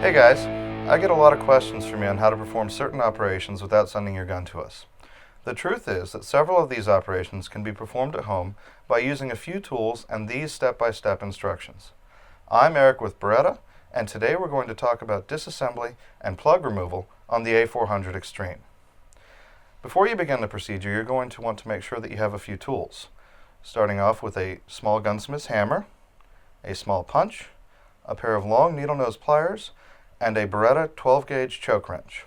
Hey guys, I get a lot of questions from you on how to perform certain operations without sending your gun to us. The truth is that several of these operations can be performed at home by using a few tools and these step-by-step instructions. I'm Eric with Beretta, and today we're going to talk about disassembly and plug removal on the A400 Xtreme. Before you begin the procedure, you're going to want to make sure that you have a few tools, starting off with a small gunsmith's hammer, a small punch, a pair of long needle nose pliers, and a Beretta 12-gauge choke wrench.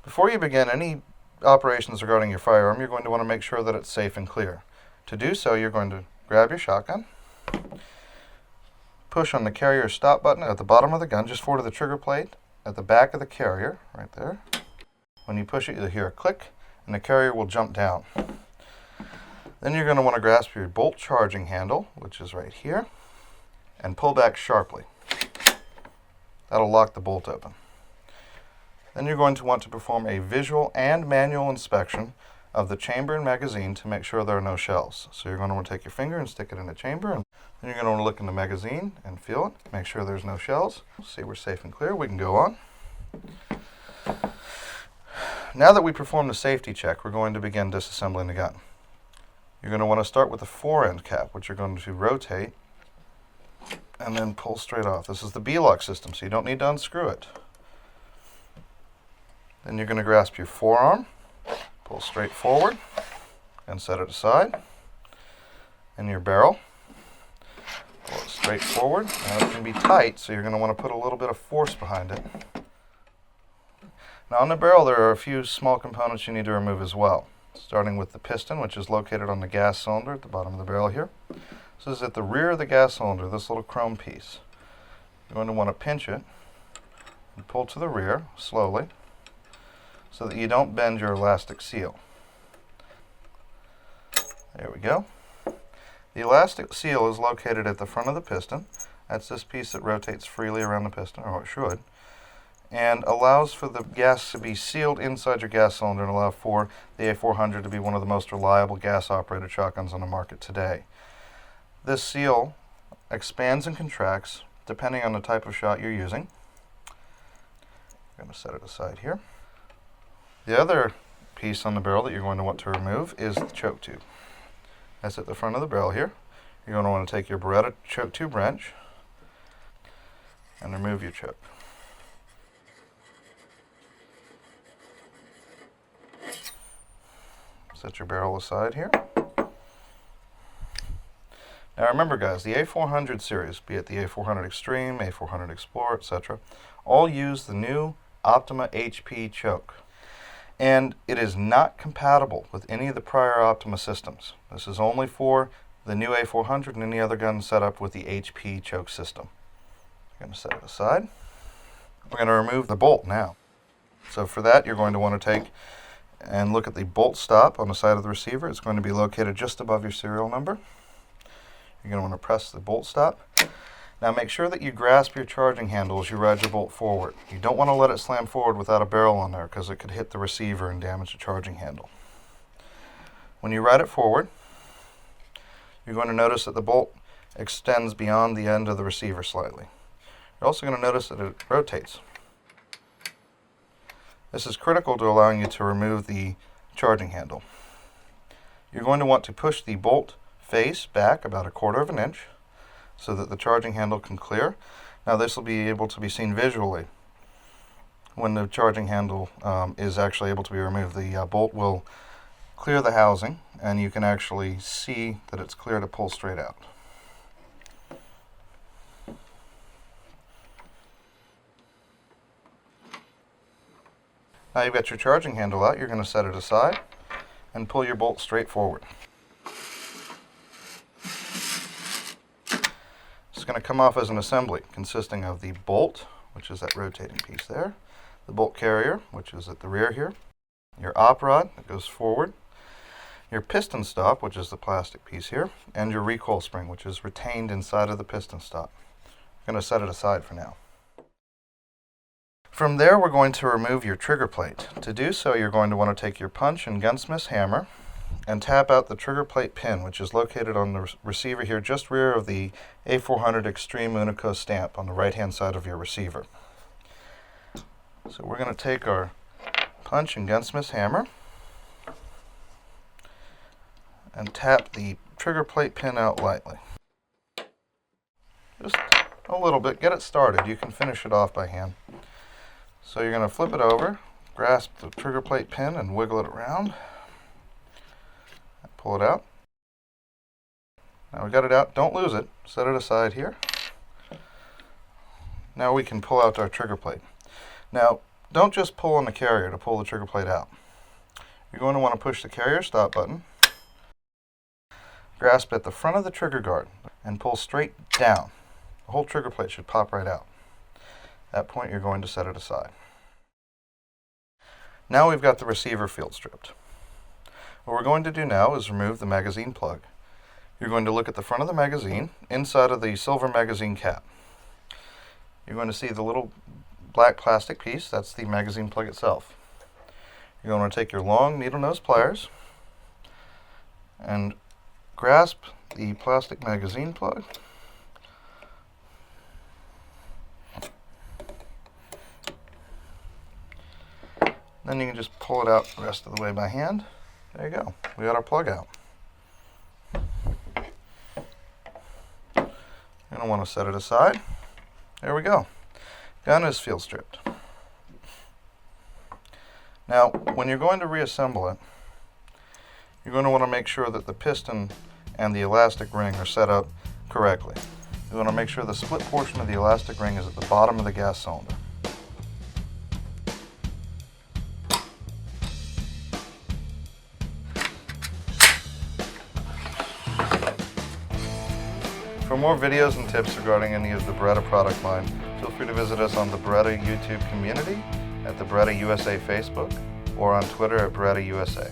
Before you begin any operations regarding your firearm, you're going to want to make sure that it's safe and clear. To do so, you're going to grab your shotgun, push on the carrier stop button at the bottom of the gun, just forward of the trigger plate, at the back of the carrier, right there. When you push it, you'll hear a click, and the carrier will jump down. Then you're going to want to grasp your bolt charging handle, which is right here, and pull back sharply. That'll lock the bolt open. Then you're going to want to perform a visual and manual inspection of the chamber and magazine to make sure there are no shells. So you're going to want to take your finger and stick it in the chamber, and then you're going to want to look in the magazine and feel it, make sure there's no shells. See we're safe and clear, we can go on. Now that we perform the safety check, we're going to begin disassembling the gun. You're going to want to start with the fore-end cap, which you're going to rotate and then pull straight off. This is the B-lock system, so you don't need to unscrew it. Then you're going to grasp your forearm, pull straight forward, and set it aside. And your barrel, pull it straight forward. Now it can be tight, so you're going to want to put a little bit of force behind it. Now on the barrel there are a few small components you need to remove as well, starting with the piston, which is located on the gas cylinder at the bottom of the barrel here. This is at the rear of the gas cylinder, this little chrome piece. You're going to want to pinch it and pull to the rear slowly so that you don't bend your elastic seal. There we go. The elastic seal is located at the front of the piston. That's this piece that rotates freely around the piston, or it should, and allows for the gas to be sealed inside your gas cylinder and allow for the A400 to be one of the most reliable gas-operated shotguns on the market today. This seal expands and contracts depending on the type of shot you're using. I'm going to set it aside here. The other piece on the barrel that you're going to want to remove is the choke tube. That's at the front of the barrel here. You're going to want to take your Beretta choke tube wrench and remove your choke. Set your barrel aside here. Now remember guys, the A400 series, be it the A400 Xtreme, A400 Explorer, etc., all use the new Optima HP choke. And it is not compatible with any of the prior Optima systems. This is only for the new A400 and any other gun set up with the HP choke system. I'm going to set it aside. We're going to remove the bolt now. So for that, you're going to want to take and look at the bolt stop on the side of the receiver. It's going to be located just above your serial number. You're going to want to press the bolt stop. Now make sure that you grasp your charging handle as you ride your bolt forward. You don't want to let it slam forward without a barrel on there because it could hit the receiver and damage the charging handle. When you ride it forward, you're going to notice that the bolt extends beyond the end of the receiver slightly. You're also going to notice that it rotates. This is critical to allowing you to remove the charging handle. You're going to want to push the bolt face back about 1/4 of an inch so that the charging handle can clear. Now this will be able to be seen visually when the charging handle is actually able to be removed. The bolt will clear the housing and you can actually see that it's clear to pull straight out. Now you've got your charging handle out, you're going to set it aside and pull your bolt straight forward. It's going to come off as an assembly consisting of the bolt, which is that rotating piece there, the bolt carrier, which is at the rear here, your op rod that goes forward, your piston stop, which is the plastic piece here, and your recoil spring, which is retained inside of the piston stop. I'm going to set it aside for now. From there, we're going to remove your trigger plate. To do so, you're going to want to take your punch and gunsmith's hammer and tap out the trigger plate pin, which is located on the receiver here, just rear of the A400 Xtreme Unico stamp on the right hand side of your receiver. So we're going to take our punch and gunsmith's hammer and tap the trigger plate pin out lightly. Just a little bit. Get it started. You can finish it off by hand. So you're going to flip it over, grasp the trigger plate pin and wiggle it around. Pull it out. Now we got it out. Don't lose it. Set it aside here. Now we can pull out our trigger plate. Now, don't just pull on the carrier to pull the trigger plate out. You're going to want to push the carrier stop button, grasp at the front of the trigger guard, and pull straight down. The whole trigger plate should pop right out. At that point, you're going to set it aside. Now we've got the receiver field stripped. What we're going to do now is remove the magazine plug. You're going to look at the front of the magazine, inside of the silver magazine cap. You're going to see the little black plastic piece. That's the magazine plug itself. You're going to take your long needle nose pliers and grasp the plastic magazine plug. Then you can just pull it out the rest of the way by hand. There you go. We got our plug out. You're going to want to set it aside. There we go. Gun is field stripped. Now, when you're going to reassemble it, you're going to want to make sure that the piston and the elastic ring are set up correctly. You want to make sure the split portion of the elastic ring is at the bottom of the gas cylinder. For more videos and tips regarding any of the Beretta product line, feel free to visit us on the Beretta YouTube community, at the Beretta USA Facebook, or on Twitter at Beretta USA.